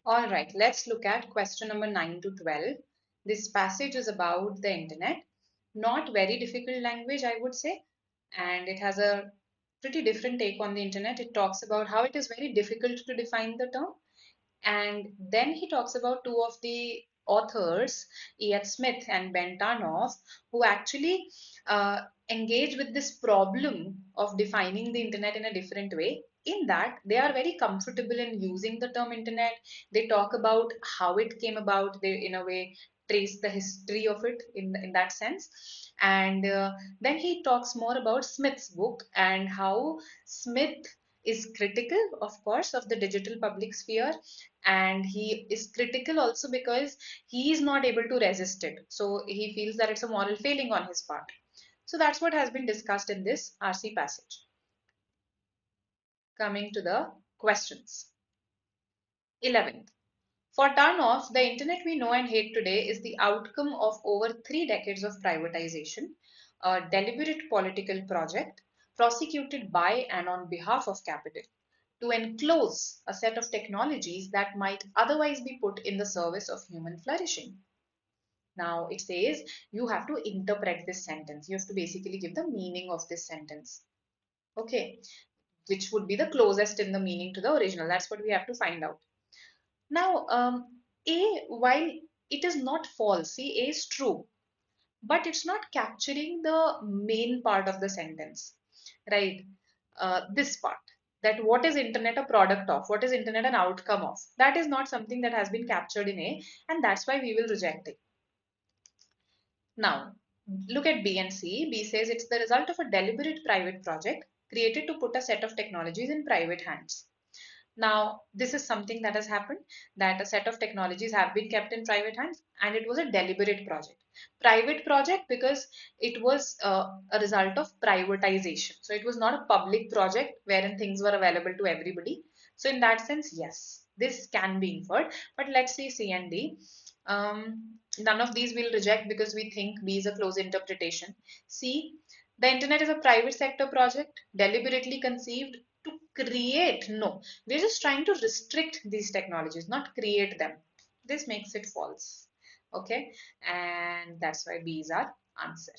All right, let's look at question number 9 to 12. This passage is about the internet. Not very difficult language, I would say, and it has a pretty different take on the internet. It talks about how it is very difficult to define the term, and then he talks about two of the authors, E.H. Smith and Ben Tarnoff, who actually engage with this problem of defining the internet in a different way. In that, they are very comfortable in using the term internet. They talk about how it came about. They, in a way, trace the history of it in that sense. And then he talks more about Smith's book and how Smith is critical, of course, of the digital public sphere, and he is critical also because he is not able to resist it. So he feels that it's a moral failing on his part. So that's what has been discussed in this RC passage. Coming to the questions. 11th. For Tarnoff, the internet we know and hate today is the outcome of over 3 decades of privatization, a deliberate political project prosecuted by and on behalf of capital to enclose a set of technologies that might otherwise be put in the service of human flourishing. Now it says you have to interpret this sentence. You have to basically give the meaning of this sentence. Okay, which would be the closest in the meaning to the original. That's what we have to find out. Now, A, while it is not false, see, A is true, but it's not capturing the main part of the sentence, right? This part, that what is internet a product of, what is internet an outcome of, that is not something that has been captured in A, and that's why we will reject it. Now, look at B and C. B says it's the result of a deliberate private project created to put a set of technologies in private hands. Now, this is something that has happened, that a set of technologies have been kept in private hands, and it was a deliberate project. Private project because it was a result of privatization. So it was not a public project wherein things were available to everybody. So in that sense, yes, this can be inferred. But let's see C and D. None of these we'll reject because we think B is a close interpretation. C, the internet is a private sector project deliberately conceived to create. No, we're just trying to restrict these technologies, not create them. This makes it false. Okay, and that's why B is our answer.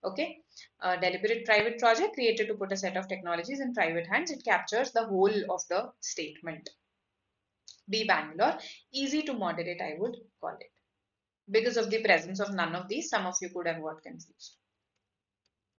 Okay, a deliberate private project created to put a set of technologies in private hands. It captures the whole of the statement. B, Bangalore, easy to moderate, I would call it. Because of the presence of none of these, some of you could have got confused.